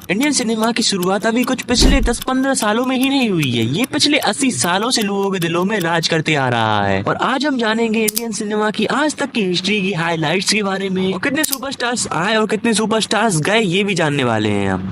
Indian cinema की शुरुआत अभी कुछ पिछले 10-15 सालों में ही नहीं हुई है, ये पिछले 80 सालों से लोगों के दिलों में राज करते आ रहा है। और आज हम जानेंगे इंडियन सिनेमा की आज तक की हिस्ट्री की हाइलाइट्स के बारे में, और कितने सुपरस्टार्स आए और कितने सुपरस्टार्स गए ये भी जानने वाले हैं हम।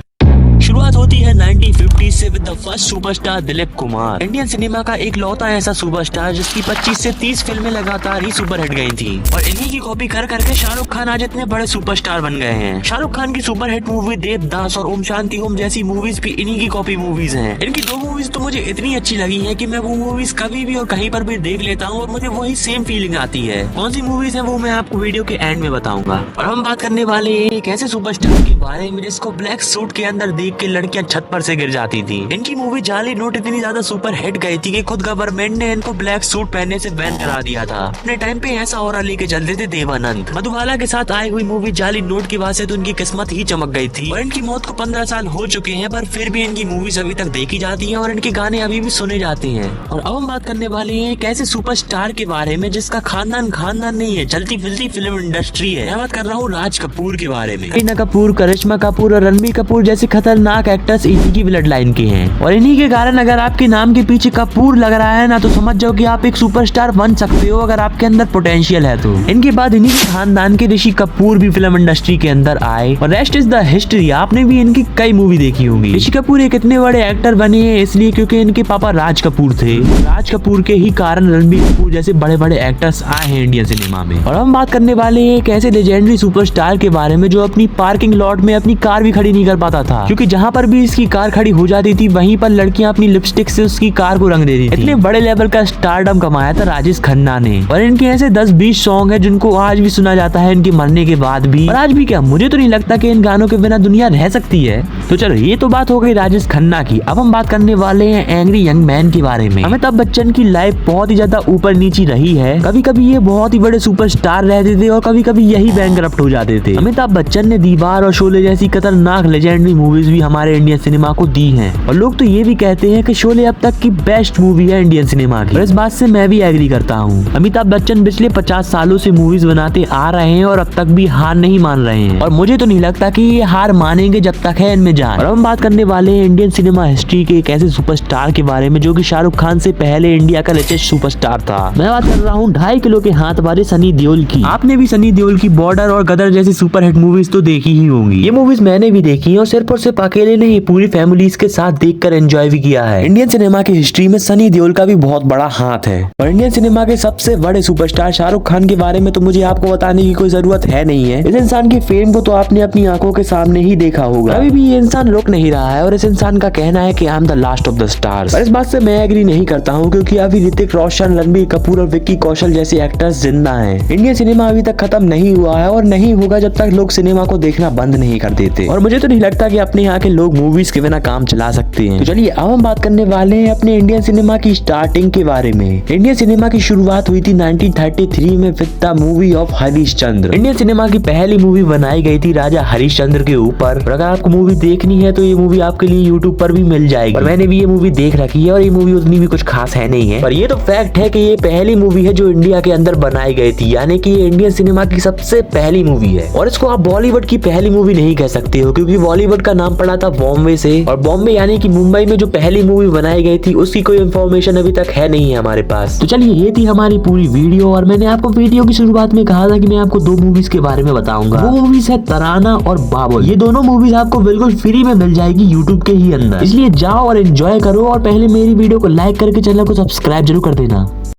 शुरुआत होती है 1950 से with the first superstar Dilip Kumar, Indian cinema का एक लौता ऐसा सुपरस्टार जिसकी 25 से 30 फिल्में लगातार ही सुपर हिट गई थी। और इन्हीं की कॉपी कर करके शाहरुख खान आज इतने बड़े सुपरस्टार बन गए हैं। शाहरुख खान की सुपर हिट मूवी देवदास और ओम शांति ओम जैसी मूवीज भी इन्हीं की कॉपी मूवीज हैं। इनकी दो मूवीज तो मुझे इतनी अच्छी लगी है कि मैं वो मूवीज कभी भी और कहीं पर भी देख लेता हूँ और मुझे वही सेम फीलिंग आती है। कौन सी मूवीज है वो मैं आपको वीडियो के एंड में बताऊंगा। और हम बात करने वाले हैं एक ऐसे सुपरस्टार के बारे में जिसको ब्लैक सूट के अंदर देख के लड़कियां छत पर से गिर जाती थी। इनकी मूवी जाली नोट इतनी ज्यादा सुपर हिट गई थी कि खुद गवर्नमेंट ने इनको ब्लैक सूट पहनने से बैन करा दिया था। अपने टाइम पे ऐसा ऑरा लेके चलते थे देवानंद। मधुबाला के साथ आई हुई मूवी जाली नोट की वजह से तो इनकी किस्मत ही चमक गई थी। और इनकी मौत को 15 साल हो चुके हैं, पर फिर भी इनकी मूवीज अभी तक देखी जाती है और इनके गाने अभी भी सुने जाते हैं। और अब हम बात करने वाले हैं एक ऐसे सुपरस्टार के बारे में जिसका खानदान नहीं है, चलती फिरती फिल्म इंडस्ट्री है। मैं बात कर रहा हूँ राज कपूर के बारे में। करीना कपूर, करिश्मा कपूर और रणबीर कपूर जैसे खतरनाक एक्टर्स इन्हीं की ब्लड लाइन के हैं। और इन्हीं के कारण अगर आपके नाम के पीछे कपूर लग रहा है ना, तो समझ जाओ कि आप एक सुपरस्टार बन सकते हो अगर आपके अंदर पोटेंशियल है तो। इनके बाद इन्हीं के खानदान के ऋषि कपूर भी फिल्म इंडस्ट्री के अंदर आए और रेस्ट इज द हिस्ट्री। आपने भी इनकी कई मूवी देखी होंगी। ऋषि कपूर एक इतने बड़े एक्टर बने हैं इसलिए क्योंकि इनके पापा राज कपूर थे। राज कपूर के ही कारण रणबीर कपूर जैसे बड़े बड़े एक्टर्स आए हैं इंडियन सिनेमा में। और हम बात करने वाले हैं एक ऐसे लेजेंडरी सुपरस्टार के बारे में जो अपनी पार्किंग लॉट में अपनी कार भी खड़ी नहीं कर पाता था, क्योंकि जहाँ पर भी इसकी कार खड़ी हो जाती थी वहीं पर लड़कियां अपनी लिपस्टिक से उसकी कार को रंग देती थी। इतने बड़े लेवल का स्टारडम कमाया था राजेश खन्ना ने। और इनके ऐसे 10-20 सॉन्ग है जिनको आज भी सुना जाता है इनके मरने के बाद भी। और आज भी क्या, मुझे तो नहीं लगता कि इन गानों के बिना दुनिया रह सकती है। तो चलो ये तो बात हो गई राजेश खन्ना की। अब हम बात करने वाले हैं एंग्री यंग मैन के बारे में। अमिताभ बच्चन की लाइफ बहुत ही ज्यादा ऊपर नीची रही है। कभी कभी ये बहुत ही बड़े सुपरस्टार रहते थे और कभी कभी यही बैंकरप्ट हो जाते थे। अमिताभ बच्चन ने दीवार और शोले जैसी खतरनाक लेजेंडरी मूवीज भी हमारे इंडियन सिनेमा को दी है। और लोग तो ये भी कहते हैं कि शोले अब तक की बेस्ट मूवी है इंडियन सिनेमा की। और इस बात से मैं भी एग्री करता हूँ। अमिताभ बच्चन पिछले 50 सालों से मूवीज बनाते आ रहे हैं और अब तक भी हार नहीं मान रहे हैं। और मुझे तो नहीं लगता कि ये हार मानेंगे जब तक है इनमें जान। और हम बात करने वाले हैं इंडियन सिनेमा हिस्ट्री के एक ऐसे सुपरस्टार के बारे में जो कि शाहरुख खान से पहले इंडिया का रिचेस्ट सुपरस्टार था। मैं बात कर रहा हूँ 2.5 किलो के हाथ वाले सनी देओल की। आपने भी सनी देओल की बॉर्डर और गदर जैसी सुपर हिट मूवीज तो देखी ही होंगी। ये मूवीज मैंने भी देखी है और सिर्फ अकेले नहीं पूरी फैमिली के साथ देखकर एंजॉय भी किया है। इंडियन सिनेमा की हिस्ट्री में सनी देओल का भी बहुत बड़ा हाथ है। और इंडियन सिनेमा के सबसे बड़े सुपरस्टार शाहरुख खान के बारे में तो मुझे आपको बताने की कोई जरूरत है नहीं है। इस इंसान की फेम को तो आपने अपनी आंखों के सामने ही देखा होगा। अभी भी ये इंसान रुक नहीं रहा है और इस इंसान का कहना है कि I am the last of the stars. और इस बात से मैं एग्री नहीं करता हूँ, क्योंकि अभी ऋतिक रोशन, रणबीर कपूर और विक्की कौशल जैसे एक्टर्स जिंदा हैं। इंडियन सिनेमा अभी तक खत्म नहीं हुआ है और नहीं होगा जब तक लोग सिनेमा को देखना बंद नहीं कर देते। और मुझे तो नहीं लगता कि अपने यहाँ के लोग मूवीज के बिना काम चला सकते हैं। तो चलिए अब हम बात करने वाले हैं अपने इंडियन सिनेमा की स्टार्टिंग के बारे में। इंडियन सिनेमा की शुरुआत हुई थी 1933 में with the movie of Harishchandra. Indian cinema की पहली मूवी बनाई गई थी राजा हरिश्चंद्र के ऊपर। और अगर आपको मूवी देखनी है तो ये मूवी आपके लिए यूट्यूब पर भी मिल जाएगी। और मैंने भी ये मूवी देख रखी है और ये मूवी उतनी भी कुछ खास है नहीं है, पर ये तो फैक्ट है कि ये पहली मूवी है जो इंडिया के अंदर बनाई गई थी, यानी कि ये इंडियन सिनेमा की सबसे पहली मूवी है। और इसको आप बॉलीवुड की पहली मूवी नहीं कह सकते हो, क्योंकि बॉलीवुड का नाम पड़ा था बॉम्बे से। और बॉम्बे यानी कि मुंबई में जो पहली मूवी बनाई गई थी उसकी कोई इन्फॉर्मेशन अभी तक है नहीं है हमारे पास। तो चलिए ये थी हमारी पूरी वीडियो। और मैंने आपको वीडियो की शुरुआत में कहा था कि मैं आपको 2 मूवीज के बारे में बताऊंगा। वो मूवीज है तराना और बाबुल। ये दोनों मूवीज आपको बिल्कुल फ्री में मिल जाएगी यूट्यूब के ही अंदर, इसलिए जाओ और एंजॉय करो। और पहले मेरी वीडियो को लाइक करके चैनल को सब्सक्राइब जरूर कर देना।